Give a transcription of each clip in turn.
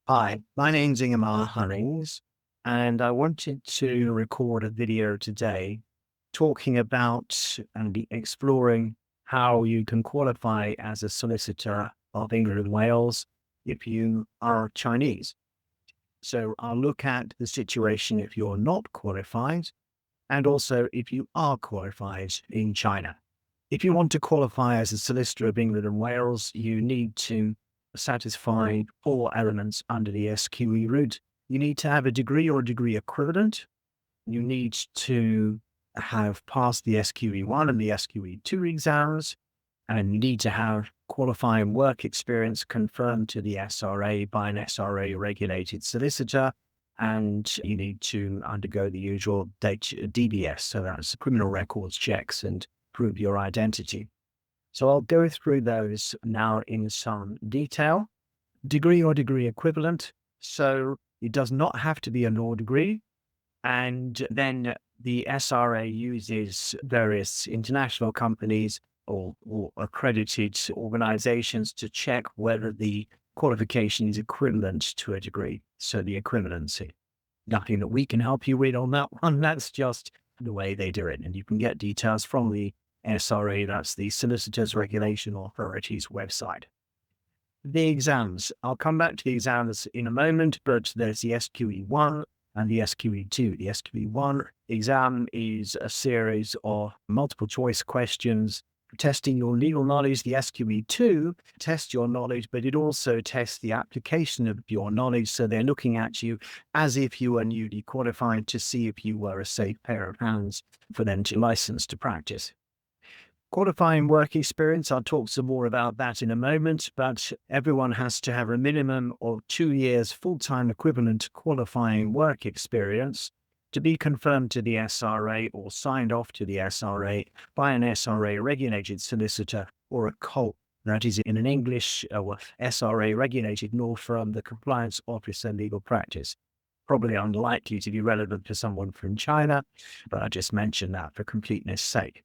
Hi, my name's Ingemar Hunnings, and I wanted to record a video today talking about and exploring how you can qualify as a solicitor of England and Wales if you are Chinese. So I'll look at the situation if you're not qualified and also if you are qualified in China. If you want to qualify as a solicitor of England and Wales, you need to satisfy four elements under the SQE route. You need to have a degree or a degree equivalent. You need to have passed the SQE1 and the SQE2 exams, and you need to have qualifying work experience confirmed to the SRA by an SRA regulated solicitor. And you need to undergo the usual DBS, so that's criminal records checks, and prove your identity. So I'll go through those now in some detail. Degree or degree equivalent. So it does not have to be a law degree. And then the SRA uses various international companies or accredited organizations to check whether the qualification is equivalent to a degree. So the equivalency. Nothing that we can help you with on that one. That's just the way they do it. And you can get details from the SRA, that's the Solicitors Regulation Authority's website. The exams. I'll come back to the exams in a moment, but there's the SQE1 and the SQE2. The SQE1 exam is a series of multiple choice questions testing your legal knowledge. The SQE2 tests your knowledge, but it also tests the application of your knowledge. So they're looking at you as if you were newly qualified to see if you were a safe pair of hands for them to license to practice. Qualifying work experience, I'll talk some more about that in a moment, but everyone has to have a minimum of 2 years full-time equivalent qualifying work experience to be confirmed to the SRA or signed off to the SRA by an SRA regulated solicitor or a COL. That is in an English SRA regulated law firm, the Compliance Officer Legal Practice. Probably unlikely to be relevant to someone from China, but I just mentioned that for completeness sake.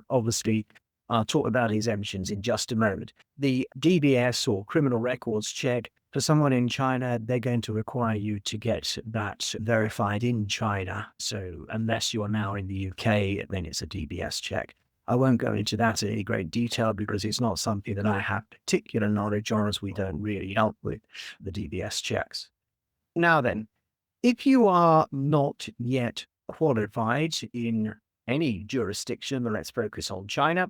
Obviously, I'll talk about exemptions in just a moment. The DBS or criminal records check, for someone in China, they're going to require you to get that verified in China. So unless you're now in the UK, then it's a DBS check. I won't go into that in any great detail because it's not something that I have particular knowledge on, as we don't really help with the DBS checks. Now then, if you are not yet qualified in any jurisdiction, but let's focus on China,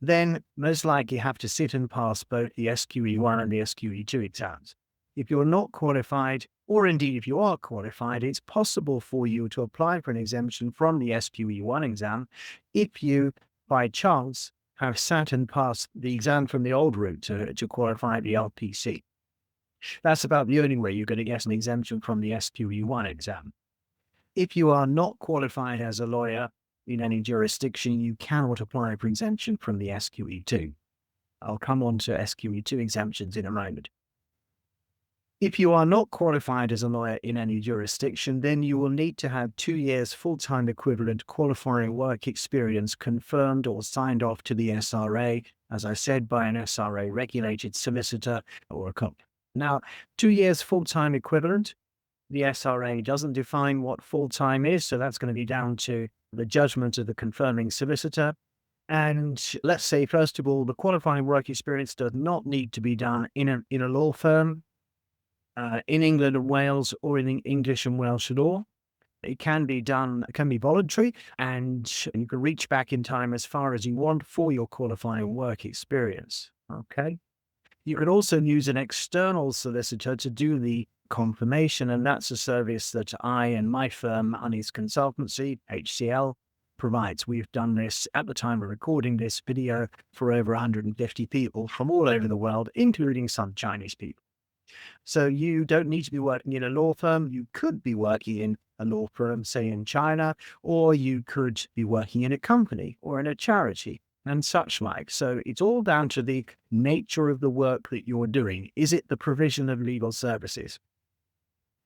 then most likely have to sit and pass both the SQE1 and the SQE2 exams. If you're not qualified, or indeed if you are qualified, it's possible for you to apply for an exemption from the SQE1 exam if you, by chance, have sat and passed the exam from the old route to qualify the LPC. That's about the only way you're going to get an exemption from the SQE1 exam. If you are not qualified as a lawyer in any jurisdiction, you cannot apply for exemption from the SQE2. I'll come on to SQE2 exemptions in a moment. If you are not qualified as a lawyer in any jurisdiction, then you will need to have 2 years full-time equivalent qualifying work experience confirmed or signed off to the SRA, as I said, by an SRA regulated solicitor or a COP. Now, 2 years full-time equivalent, the SRA doesn't define what full-time is, so that's going to be down to the judgment of the confirming solicitor. And let's say, first of all, the qualifying work experience does not need to be done in a law firm in England and Wales or in English and Welsh law. It can be done, it can be voluntary, and you can reach back in time as far as you want for your qualifying work experience. Okay. You can also use an external solicitor to do the confirmation, and that's a service that I and my firm, Hunnings Consultancy, HCL, provides. We've done this at the time of recording this video for over 150 people from all over the world, including some Chinese people. So you don't need to be working in a law firm. You could be working in a law firm, say in China, or you could be working in a company or in a charity and such like. So it's all down to the nature of the work that you're doing. Is it the provision of legal services?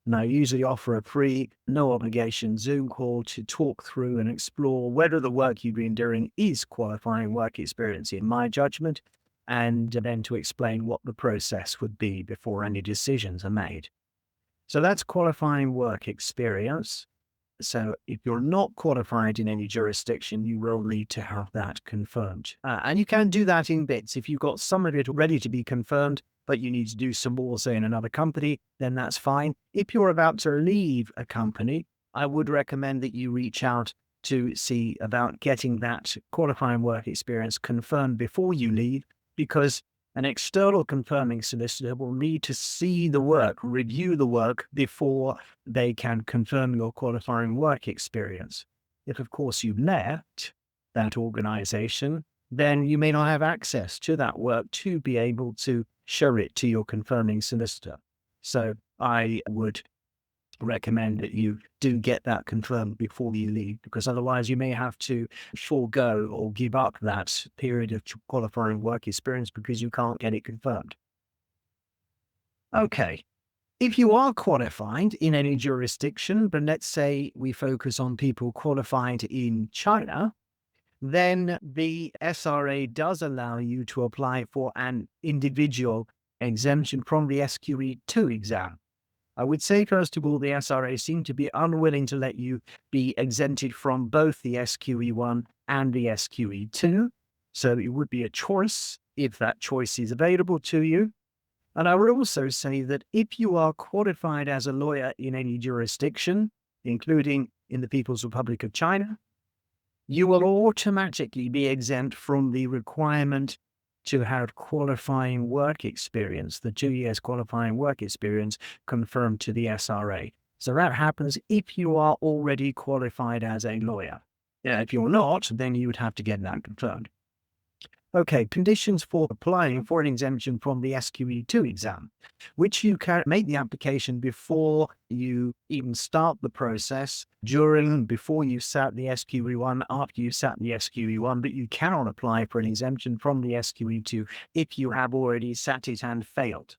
And I usually offer a free, no obligation Zoom call to talk through and explore whether the work you've been doing is qualifying work experience in my judgment. and then to explain what the process would be before any decisions are made. So that's qualifying work experience. So if you're not qualified in any jurisdiction, you will need to have that confirmed. And you can do that in bits. If you've got some of it ready to be confirmed, but you need to do some more, say, in another company, then that's fine. If you're about to leave a company, I would recommend that you reach out to see about getting that qualifying work experience confirmed before you leave, because an external confirming solicitor will need to see the work, review the work before they can confirm your qualifying work experience. If, of course, you've left that organization, then you may not have access to that work to be able to show it to your confirming solicitor. So I would recommend that you do get that confirmed before you leave, because otherwise you may have to forego or give up that period of qualifying work experience because you can't get it confirmed. Okay. If you are qualified in any jurisdiction, but let's say we focus on people qualified in China, then the SRA does allow you to apply for an individual exemption from the SQE2 exam. I would say, first of all, the SRA seem to be unwilling to let you be exempted from both the SQE1 and the SQE2. So it would be a choice if that choice is available to you. And I would also say that if you are qualified as a lawyer in any jurisdiction, including in the People's Republic of China, you will automatically be exempt from the requirement to have qualifying work experience, the 2 years qualifying work experience confirmed to the SRA. So that happens if you are already qualified as a lawyer. If you're not, then you would have to get that confirmed. Okay, conditions for applying for an exemption from the SQE2 exam, which you can make the application before you even start the process, before you sat the SQE1, after you sat the SQE1, but you cannot apply for an exemption from the SQE2 if you have already sat it and failed.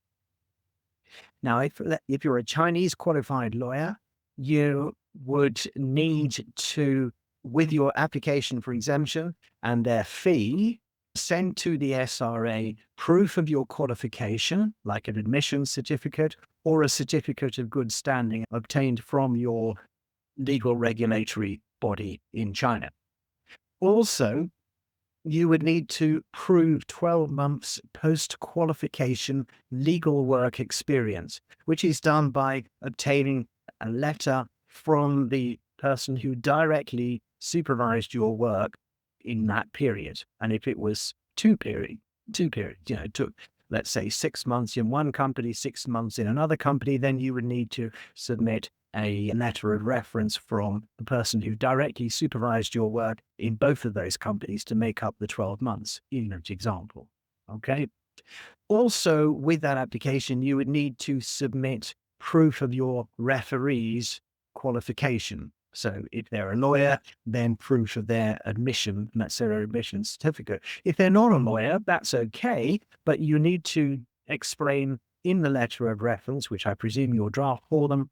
Now, if you're a Chinese qualified lawyer, you would need to, with your application for exemption and their fee, send to the SRA proof of your qualification, like an admission certificate or a certificate of good standing obtained from your legal regulatory body in China. Also, you would need to prove 12 months post-qualification legal work experience, which is done by obtaining a letter from the person who directly supervised your work in that period. And if it was two periods, it took, let's say, 6 months in one company, 6 months in another company, then you would need to submit a letter of reference from the person who directly supervised your work in both of those companies to make up the 12 months in that example. Okay. Also, with that application, you would need to submit proof of your referee's qualification. So if they're a lawyer, then proof of their admission, that's their admission certificate. If they're not a lawyer, that's okay, but you need to explain in the letter of reference, which I presume you'll draft for them,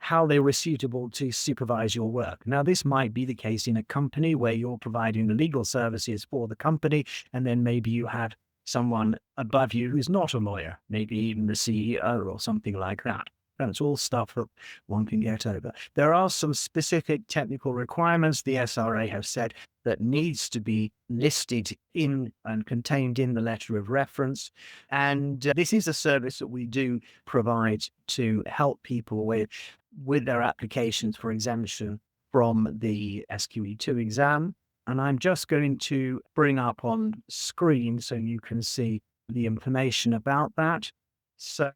how they were suitable to supervise your work. Now, this might be the case in a company where you're providing the legal services for the company, and then maybe you have someone above you who's not a lawyer, maybe even the CEO or something like that. That's all stuff that one can get over. There are some specific technical requirements the SRA have said that needs to be listed in and contained in the letter of reference. And this is a service that we do provide to help people with their applications for exemption from the SQE2 exam. And I'm just going to bring up on screen so you can see the information about that. So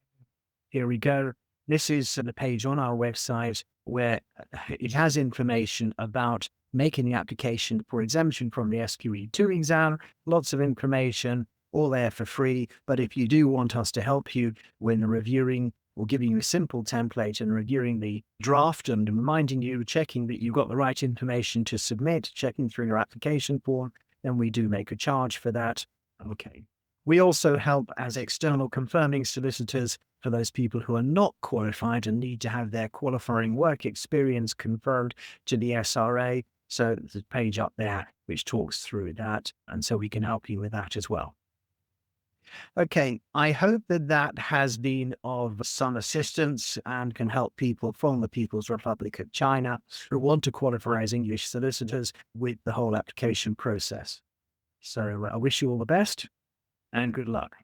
here we go. This is the page on our website where it has information about making the application for exemption from the SQE2 exam. Lots of information, all there for free. But if you do want us to help you when reviewing or giving you a simple template and reviewing the draft and reminding you, checking that you've got the right information to submit, checking through your application form, then we do make a charge for that. Okay. We also help as external confirming solicitors for those people who are not qualified and need to have their qualifying work experience confirmed to the SRA. So there's a page up there which talks through that. And so we can help you with that as well. Okay, I hope that that has been of some assistance and can help people from the People's Republic of China who want to qualify as English solicitors with the whole application process. So I wish you all the best and good luck.